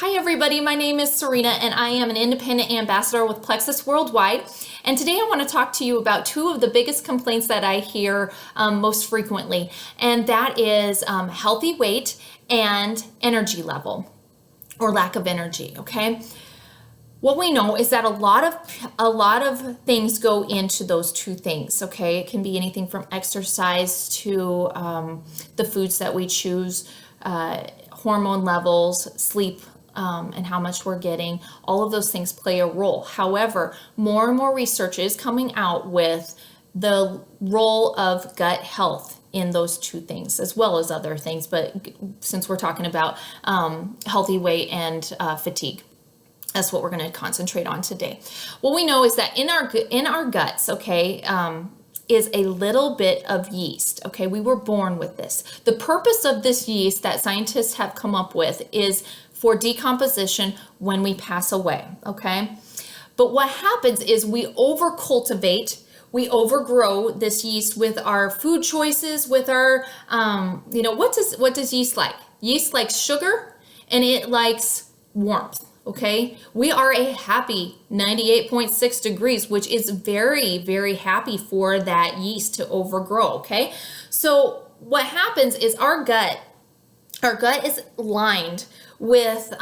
Hi everybody, my name is Serena and I am an independent ambassador with Plexus Worldwide. And today I want to talk to you about two of the biggest complaints that I hear most frequently. And that is healthy weight and energy level or lack of energy, okay? What we know is that a lot of things go into those two things, okay? It can be anything from exercise to the foods that we choose, hormone levels, sleep, and how much we're getting. All of those things play a role. However, more and more research is coming out with the role of gut health in those two things, as well as other things. But since we're talking about healthy weight and fatigue, that's what we're going to concentrate on today. What we know is that in our guts, okay, is a little bit of yeast. Okay, we were born with this. The purpose of this yeast that scientists have come up with is for decomposition when we pass away. Okay, but what happens is we overcultivate. We overgrow this yeast with our food choices, with our, what does yeast like? Yeast likes sugar and it likes warmth. Okay, we are a happy 98.6 degrees, which is very, very happy for that yeast to overgrow. Okay, so what happens is our gut is lined with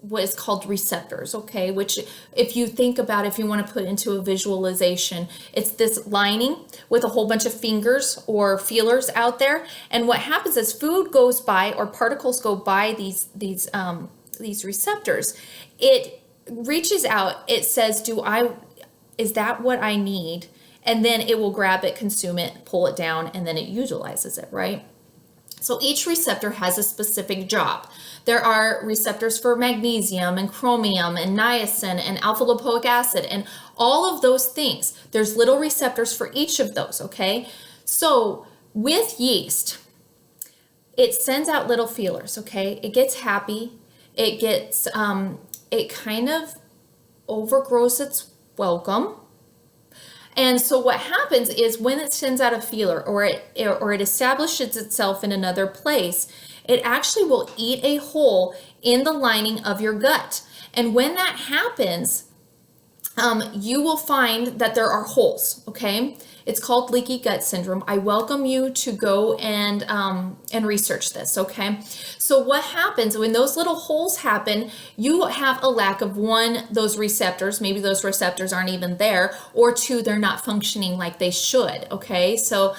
what is called receptors, okay, which if you think about, if you want to put into a visualization, it's this lining with a whole bunch of fingers or feelers out there. And what happens is food goes by, or particles go by these receptors, it reaches out, it says, is that what I need? And then it will grab it, consume it, pull it down, and then it utilizes it, right? So each receptor has a specific job. There are receptors for magnesium and chromium and niacin and alpha lipoic acid and all of those things. There's little receptors for each of those, okay? So with yeast, it sends out little feelers, okay? It gets happy. It gets, it kind of overgrows its welcome. And so what happens is when it sends out a feeler or it establishes itself in another place, it actually will eat a hole in the lining of your gut. And when that happens, you will find that there are holes, okay? It's called leaky gut syndrome. I welcome you to go and research this, okay? So what happens when those little holes happen, you have a lack of one, those receptors, maybe those receptors aren't even there, or two, they're not functioning like they should, okay? So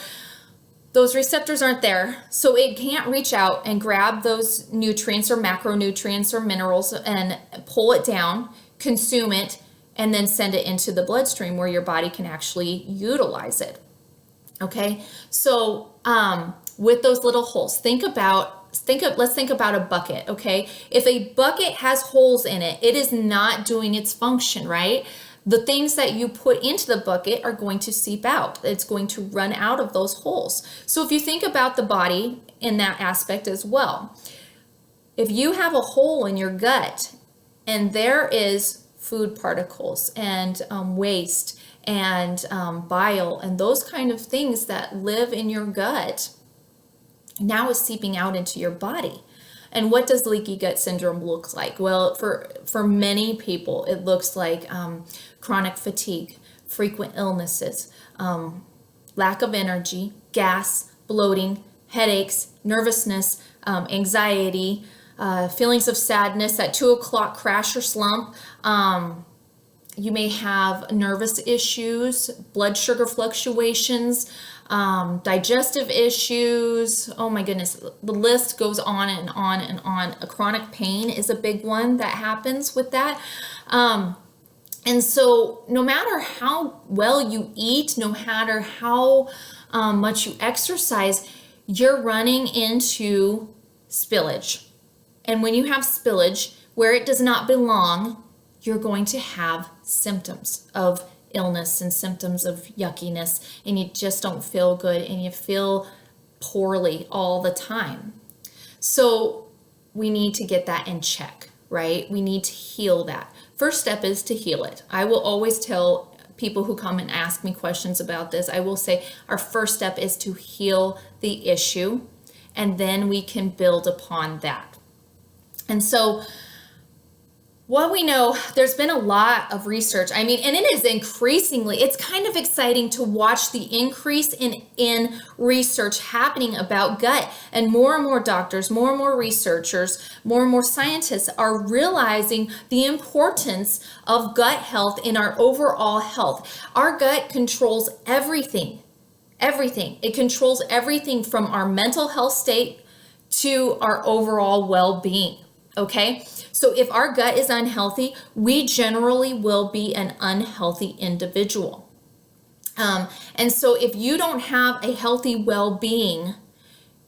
those receptors aren't there, so it can't reach out and grab those nutrients or macronutrients or minerals and pull it down, consume it, and then send it into the bloodstream where your body can actually utilize it. Okay, so with those little holes, let's think about a bucket, okay? If a bucket has holes in it, it is not doing its function, right? The things that you put into the bucket are going to seep out. It's going to run out of those holes. So if you think about the body in that aspect as well, if you have a hole in your gut and there is food particles and waste and bile and those kind of things that live in your gut, now is seeping out into your body. And what does leaky gut syndrome look like? Well, for many people, it looks like chronic fatigue, frequent illnesses, lack of energy, gas, bloating, headaches, nervousness, anxiety, feelings of sadness, that 2 o'clock crash or slump. You may have nervous issues, blood sugar fluctuations, digestive issues. Oh my goodness, the list goes on and on and on. A chronic pain is a big one that happens with that. And so no matter how well you eat, no matter how much you exercise, you're running into spillage. And when you have spillage where it does not belong, you're going to have symptoms of illness and symptoms of yuckiness, and you just don't feel good and you feel poorly all the time. So we need to get that in check, right? We need to heal that. First step is to heal it. I will always tell people who come and ask me questions about this, I will say our first step is to heal the issue, and then we can build upon that. And so What we know, there's been a lot of research. I mean, and it is increasingly, it's kind of exciting to watch the increase in research happening about gut. And more doctors, more and more researchers, more and more scientists are realizing the importance of gut health in our overall health. Our gut controls everything. Everything. It controls everything from our mental health state to our overall well-being. Okay, so if our gut is unhealthy, we generally will be an unhealthy individual. And so if you don't have a healthy well-being,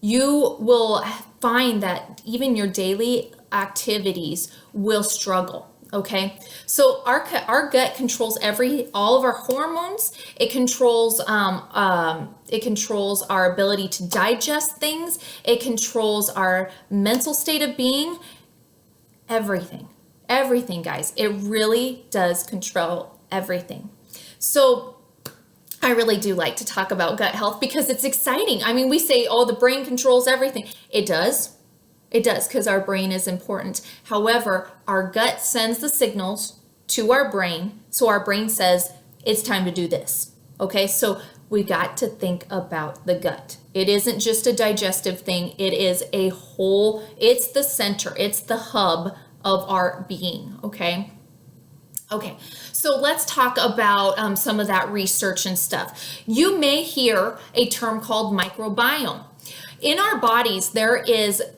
you will find that even your daily activities will struggle. Okay, so our gut controls all of our hormones. It controls our ability to digest things. It controls our mental state of being. Everything, guys. It really does control everything. So I really do like to talk about gut health because it's exciting. I mean, we say, oh, the brain controls everything. It does. It does, because our brain is important. However, our gut sends the signals to our brain. So our brain says, it's time to do this. Okay, so we got to think about the gut. It isn't just a digestive thing. It is a whole, it's the center, it's the hub of our being, okay? Okay, so let's talk about some of that research and stuff. You may hear a term called microbiome. In our bodies, there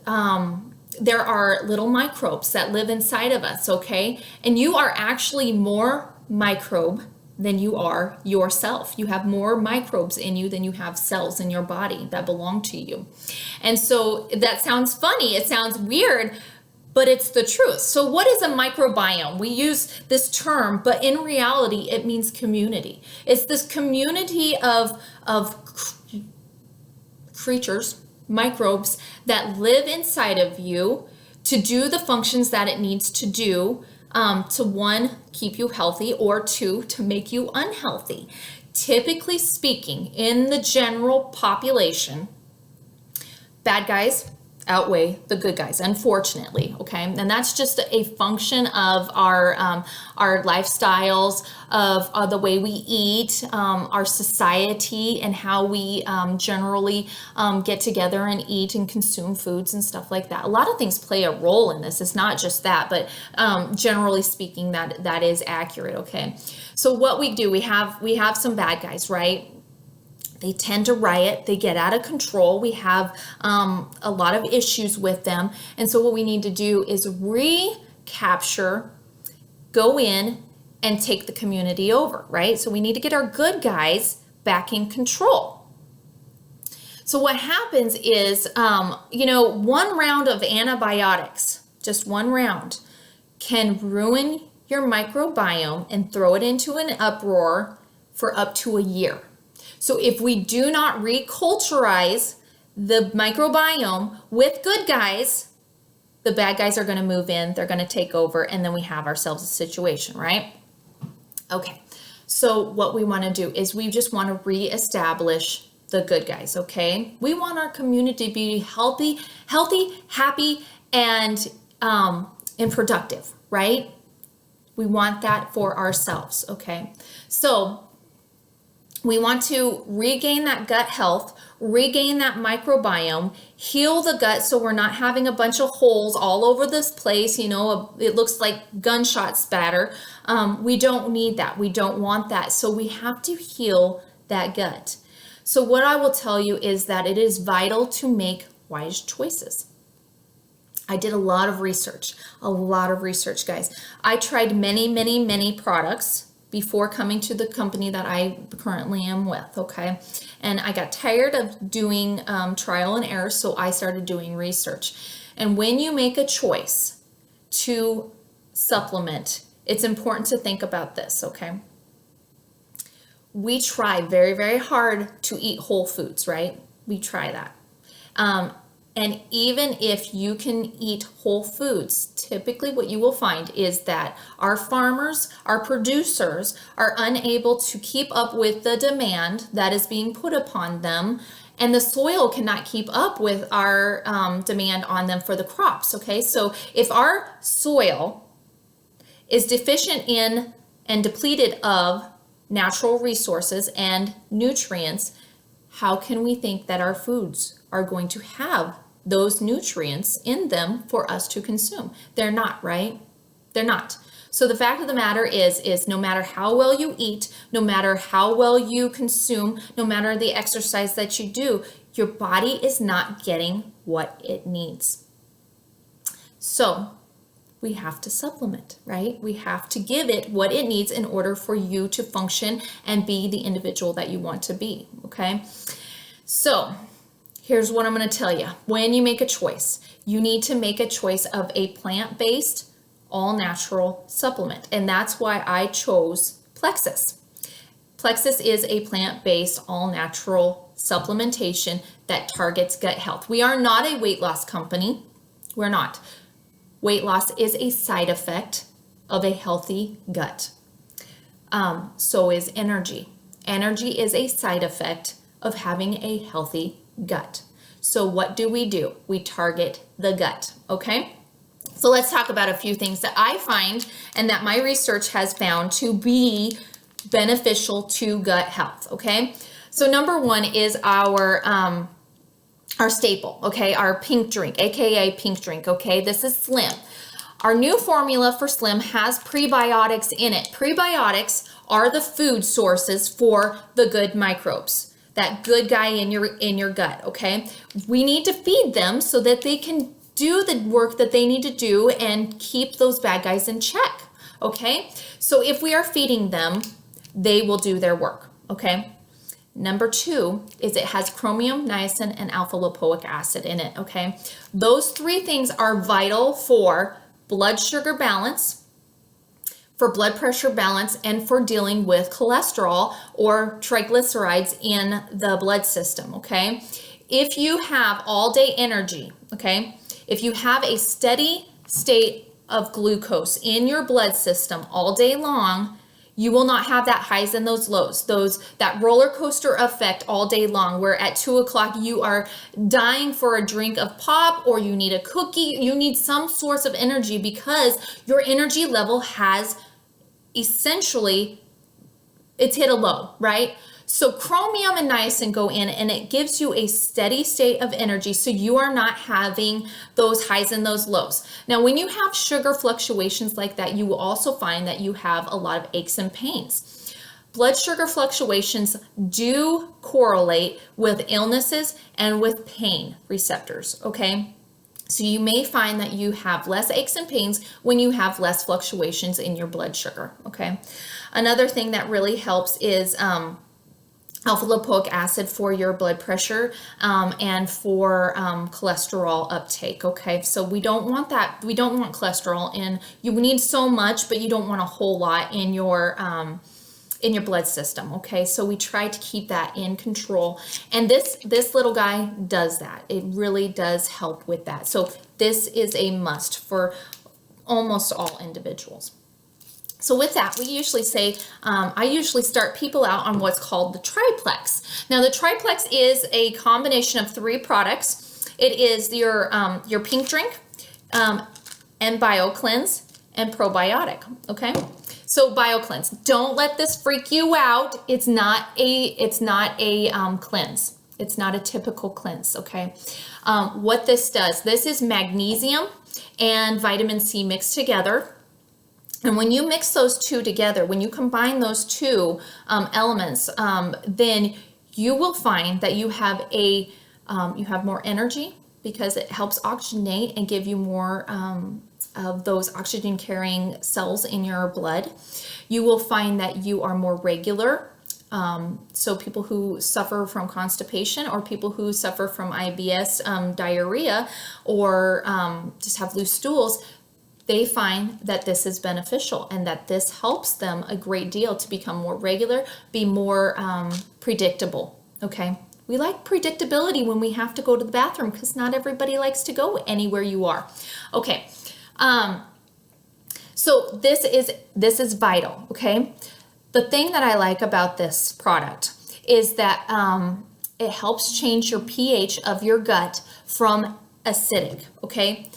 are little microbes that live inside of us, okay? And you are actually more microbe than you are yourself. You have more microbes in you than you have cells in your body that belong to you. And so that sounds funny, it sounds weird, but it's the truth. So what is a microbiome? We use this term, but in reality, it means community. It's this community of creatures, microbes that live inside of you to do the functions that it needs to do, to one, keep you healthy, or two, to make you unhealthy. Typically speaking, in the general population, bad guys outweigh the good guys, unfortunately, okay? And that's just a function of our lifestyles, of the way we eat, our society, and how we generally get together and eat and consume foods and stuff like that. A lot of things play a role in this. It's not just that, but generally speaking, that is accurate, okay? So what we do, we have some bad guys, right? They tend to riot, they get out of control. We have a lot of issues with them. And so what we need to do is recapture, go in and take the community over, right? So we need to get our good guys back in control. So what happens is, one round of antibiotics, just one round, can ruin your microbiome and throw it into an uproar for up to a year. So if we do not reculturize the microbiome with good guys, the bad guys are going to move in, they're going to take over, and then we have ourselves a situation, right? Okay, so what we want to do is we just want to reestablish the good guys, okay? We want our community to be healthy, happy, and productive, right? We want that for ourselves, okay? So we want to regain that gut health, regain that microbiome, heal the gut so we're not having a bunch of holes all over this place, it looks like gunshot spatter. We don't need that. We don't want that. So we have to heal that gut. So what I will tell you is that it is vital to make wise choices. I did a lot of research, guys. I tried many products before coming to the company that I currently am with, okay? And I got tired of doing trial and error, so I started doing research. And when you make a choice to supplement, it's important to think about this, okay? We try very hard to eat whole foods, right? We try that. And even if you can eat whole foods, typically what you will find is that our farmers, our producers are unable to keep up with the demand that is being put upon them, and the soil cannot keep up with our demand on them for the crops, okay? So if our soil is deficient in and depleted of natural resources and nutrients, how can we think that our foods are going to have those nutrients in them for us to consume? They're not, right? They're not. So the fact of the matter is no matter how well you eat, no matter how well you consume, no matter the exercise that you do, your body is not getting what it needs. So we have to supplement, right? We have to give it what it needs in order for you to function and be the individual that you want to be, okay? So here's what I'm going to tell you. When you make a choice, you need to make a choice of a plant-based, all-natural supplement. And that's why I chose Plexus. Plexus is a plant-based, all-natural supplementation that targets gut health. We are not a weight loss company. We're not. Weight loss is a side effect of a healthy gut. So is energy. Energy is a side effect of having a healthy gut. So what do? We target the gut, okay? So let's talk about a few things that I find and that my research has found to be beneficial to gut health, okay? So number one is our staple, okay? Our pink drink, AKA pink drink, okay? This is Slim. Our new formula for Slim has prebiotics in it. Prebiotics are the food sources for the good microbes, that good guy in your gut, okay? We need to feed them so that they can do the work that they need to do and keep those bad guys in check, okay? So if we are feeding them, they will do their work, okay? Number two is it has chromium, niacin, and alpha lipoic acid in it, okay? Those three things are vital for blood sugar balance, for blood pressure balance, and for dealing with cholesterol or triglycerides in the blood system, okay? If you have all day energy, okay, if you have a steady state of glucose in your blood system all day long, you will not have that highs and those lows, that roller coaster effect all day long, where at 2 o'clock you are dying for a drink of pop, or you need a cookie, you need some source of energy because your energy level has essentially, it's hit a low, right? So chromium and niacin go in and it gives you a steady state of energy so you are not having those highs and those lows. Now, when you have sugar fluctuations like that, you will also find that you have a lot of aches and pains. Blood sugar fluctuations do correlate with illnesses and with pain receptors, okay? So you may find that you have less aches and pains when you have less fluctuations in your blood sugar, okay? Another thing that really helps is alpha lipoic acid for your blood pressure and for cholesterol uptake, okay? So we don't want that. We don't want cholesterol in. You need so much, but you don't want a whole lot in your blood system, okay? So we try to keep that in control. And this little guy does that. It really does help with that. So this is a must for almost all individuals. So with that, we usually say, I usually start people out on what's called the triplex. Now the triplex is a combination of 3 products. It is your pink drink, and BioCleanse, and probiotic, okay? So BioCleanse, don't let this freak you out. It's not a cleanse. It's not a typical cleanse, okay? What this does, this is magnesium and vitamin C mixed together. And when you mix those two together, when you combine those two elements, then you will find that you have more energy because it helps oxygenate and give you more of those oxygen carrying cells in your blood. You will find that you are more regular. So people who suffer from constipation or people who suffer from IBS, diarrhea, or just have loose stools, they find that this is beneficial and that this helps them a great deal to become more regular, be more predictable, okay? We like predictability when we have to go to the bathroom because not everybody likes to go anywhere you are. Okay, so this is vital, okay? The thing that I like about this product is that it helps change your pH of your gut from acidic, okay?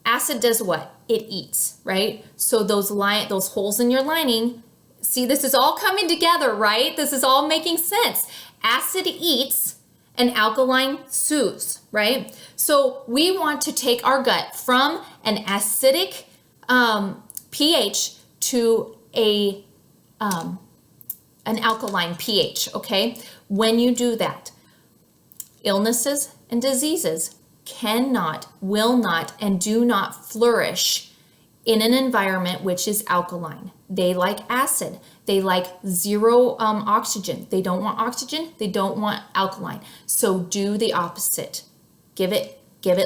Acid does what? It eats, right? So those holes in your lining, see, this is all coming together, right? This is all making sense. Acid eats and alkaline soothes, right? So we want to take our gut from an acidic pH to an alkaline pH, okay? When you do that, illnesses and diseases cannot, will not, and do not flourish in an environment which is alkaline. They like acid. They like zero oxygen. They don't want oxygen. They don't want alkaline. So do the opposite. Give it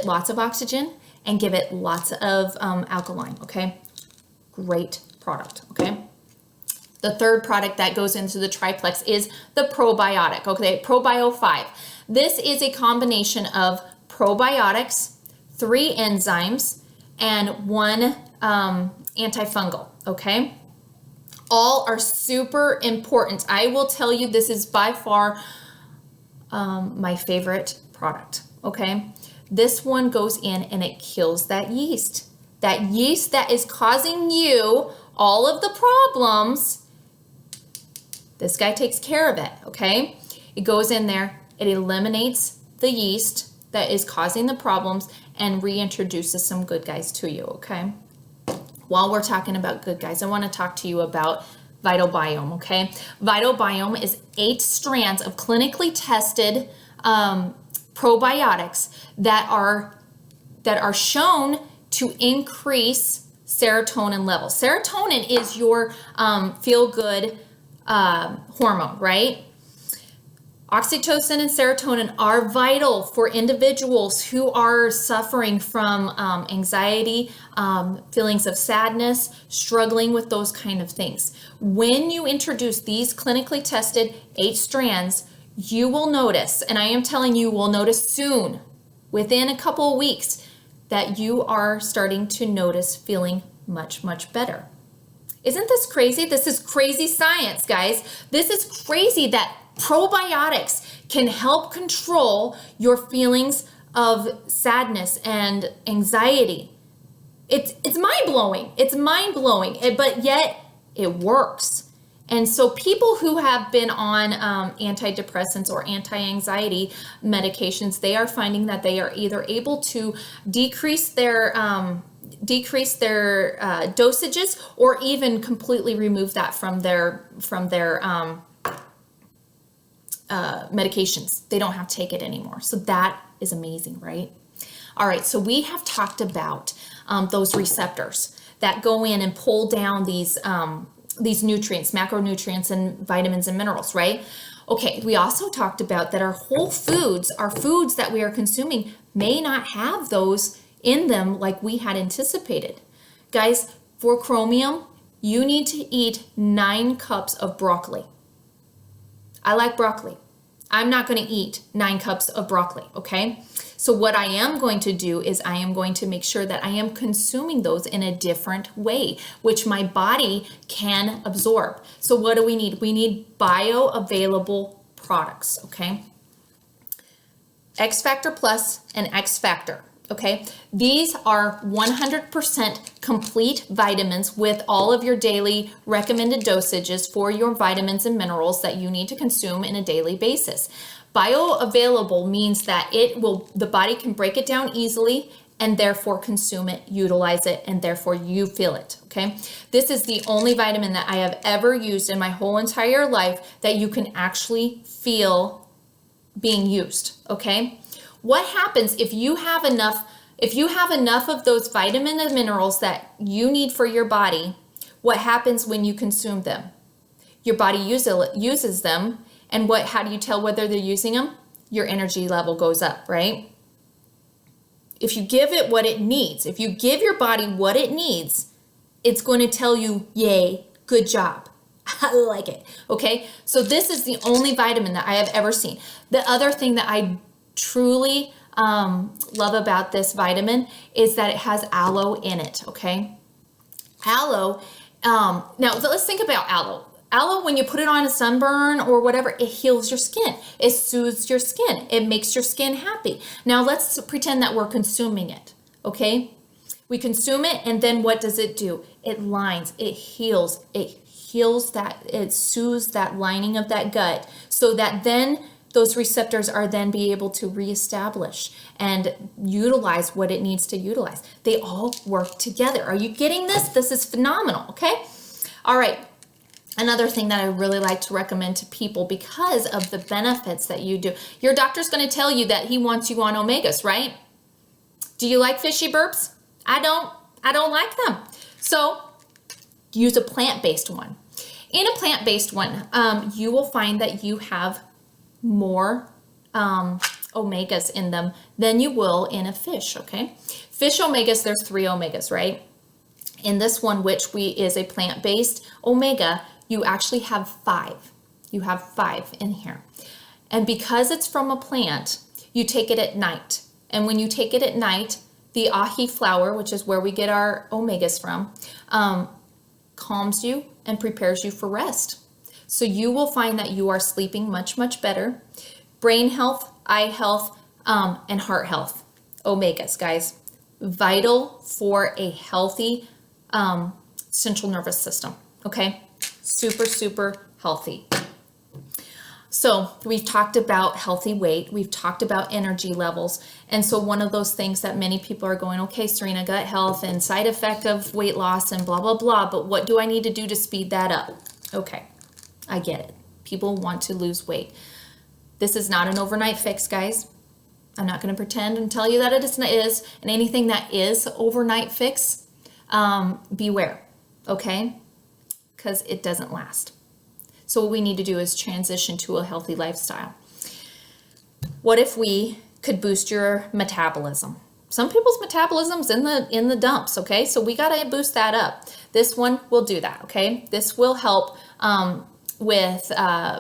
lots of oxygen and give it lots of alkaline, okay? Great product, okay? The third product that goes into the triplex is the probiotic, okay? Probio 5. This is a combination of probiotics, 3 enzymes, and 1 antifungal, okay? All are super important. I will tell you, this is by far my favorite product, okay? This one goes in and it kills that yeast. That yeast that is causing you all of the problems, this guy takes care of it, okay? It goes in there, it eliminates the yeast that is causing the problems and reintroduces some good guys to you, okay? While we're talking about good guys, I want to talk to you about Vital Biome, okay? Vital Biome is 8 strands of clinically tested probiotics that are shown to increase serotonin levels. Serotonin is your feel-good hormone, right? Oxytocin and serotonin are vital for individuals who are suffering from anxiety, feelings of sadness, struggling with those kind of things. When you introduce these clinically tested 8 strands, you will notice, and I am telling you, will notice soon, within a couple of weeks, that you are starting to notice feeling much, much better. Isn't this crazy? This is crazy science, guys. This is crazy that probiotics can help control your feelings of sadness and anxiety. It's mind-blowing. It's mind-blowing, but yet it works. And so people who have been on antidepressants or anti-anxiety medications, they are finding that they are either able to decrease their dosages or even completely remove that from their medications. They don't have to take it anymore. So that is amazing, right? All right, so we have talked about those receptors that go in and pull down these nutrients, macronutrients and vitamins and minerals, right? Okay, we also talked about that our whole foods, our foods that we are consuming, may not have those in them like we had anticipated. Guys, for chromium, you need to eat 9 cups of broccoli. I like broccoli. I'm not going to eat 9 cups of broccoli, okay? So what I am going to do is I am going to make sure that I am consuming those in a different way, which my body can absorb. So what do we need? We need bioavailable products, okay? X Factor Plus and X Factor, okay? These are 100% complete vitamins with all of your daily recommended dosages for your vitamins and minerals that you need to consume in a daily basis. Bioavailable means that the body can break it down easily and therefore consume it, utilize it, and therefore you feel it, okay? This is the only vitamin that I have ever used in my whole entire life that you can actually feel being used, okay? What happens if you have enough of those vitamins and minerals that you need for your body? What happens when you consume them? Your body uses them, and how do you tell whether they're using them? Your energy level goes up, right? If you give it what it needs, if you give your body what it needs, it's going to tell you, yay, good job. I like it, okay? So this is the only vitamin that I have ever seen. The other thing that I truly love about this vitamin is that it has aloe in it, okay? Aloe, now let's think about aloe. Aloe, when you put it on a sunburn or whatever, it heals your skin. It soothes your skin. It makes your skin happy. Now let's pretend that we're consuming it, okay? We consume it, and then what does it do? It lines, it heals that, it soothes that lining of that gut, so that then those receptors are then be able to reestablish and utilize what it needs to utilize. They all work together. Are you getting this? This is phenomenal, okay? All right. Another thing that I really like to recommend to people because of the benefits that you do. Your doctor's going to tell you that he wants you on omegas, right? Do you like fishy burps? I don't like them. So use a plant-based one. In a plant-based one, you will find that you have more omegas in them than you will in a fish, okay? Fish omegas, there's 3 omegas, right? In this one, which is a plant-based omega, you actually have 5. You have 5 in here. And because it's from a plant, you take it at night. And when you take it at night, the ahi flower, which is where we get our omegas from, calms you and prepares you for rest. So you will find that you are sleeping much, much better. Brain health, eye health, and heart health. Omegas, guys. Vital for a healthy central nervous system, okay? Super, super healthy. So we've talked about healthy weight. We've talked about energy levels. And so one of those things that many people are going, okay, Serena, gut health and side effect of weight loss and blah, blah, blah. But what do I need to do to speed that up? Okay, I get it. People want to lose weight. This is not an overnight fix, guys. I'm not going to pretend and tell you that it is. And anything that is overnight fix, beware, okay? Because it doesn't last. So what we need to do is transition to a healthy lifestyle. What if we could boost your metabolism? Some people's metabolism's in the dumps, okay? So we got to boost that up. This one will do that, okay? This will help with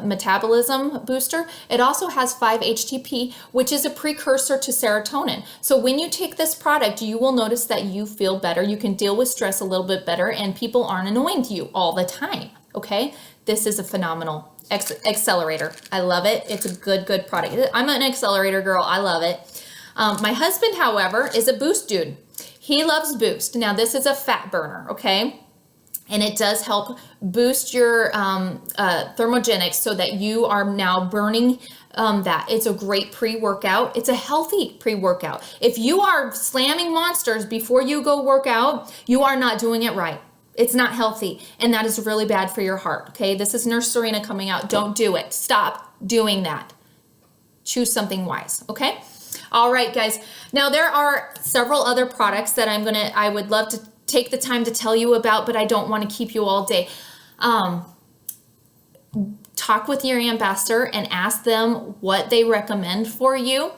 metabolism booster. It also has 5-HTP, which is a precursor to serotonin. So when you take this product, you will notice that you feel better. You can deal with stress a little bit better, and people aren't annoying to you all the time, okay? This is a phenomenal accelerator. I love it. It's a good product. I'm an accelerator girl. I love it. My husband, however, is a Boost dude. He loves Boost. Now, this is a fat burner, okay? And it does help boost your thermogenics so that you are now burning that. It's a great pre-workout. It's a healthy pre-workout. If you are slamming monsters before you go work out, you are not doing it right. It's not healthy, and that is really bad for your heart, okay? This is Nurse Serena coming out. Don't do it. Stop doing that. Choose something wise, okay? All right, guys. Now, there are several other products that I would love to take the time to tell you about, but I don't want to keep you all day. Talk with your ambassador and ask them what they recommend for you.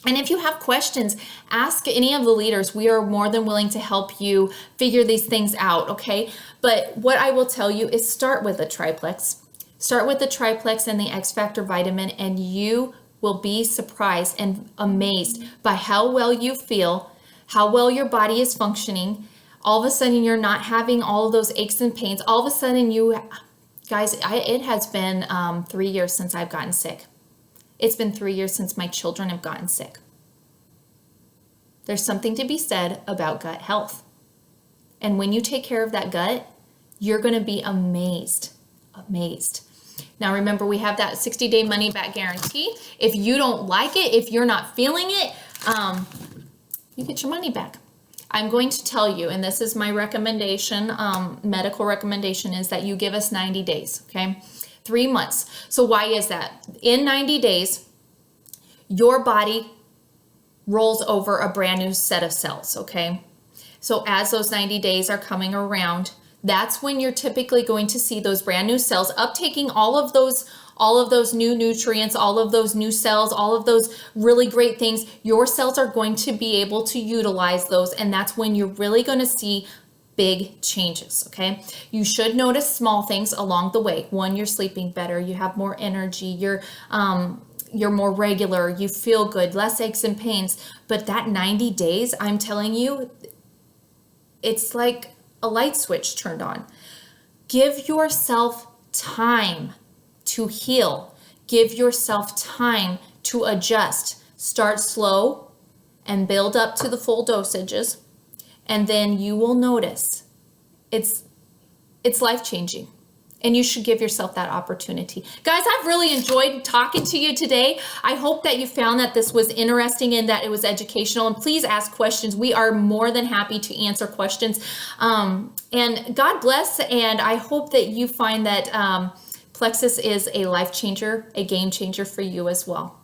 And if you have questions, ask any of the leaders. We are more than willing to help you figure these things out, okay? But what I will tell you is start with a triplex. Start with the triplex and the X Factor vitamin, and you will be surprised and amazed by how well you feel, how well your body is functioning. All of a sudden, you're not having all of those aches and pains. All of a sudden, it has been 3 years since I've gotten sick. It's been 3 years since my children have gotten sick. There's something to be said about gut health. And when you take care of that gut, you're going to be amazed. Now, remember, we have that 60-day money-back guarantee. If you don't like it, if you're not feeling it, you get your money back. I'm going to tell you, and this is my recommendation, medical recommendation, is that you give us 90 days, okay? 3 months. So why is that? In 90 days, your body rolls over a brand new set of cells, okay? So as those 90 days are coming around, that's when you're typically going to see those brand new cells uptaking all of those new nutrients, all of those new cells, all of those really great things. Your cells are going to be able to utilize those, and that's when you're really going to see big changes, okay? You should notice small things along the way. One, you're sleeping better, you have more energy, you're more regular, you feel good, less aches and pains. But that 90 days, I'm telling you, it's like a light switch turned on. Give yourself time to heal. Give yourself time to adjust. Start slow and build up to the full dosages. and then you will notice it's life-changing. And you should give yourself that opportunity. Guys, I've really enjoyed talking to you today. I hope that you found that this was interesting and that it was educational. And please ask questions. We are more than happy to answer questions. And God bless. And I hope that you find that Plexus is a life changer, a game changer for you as well.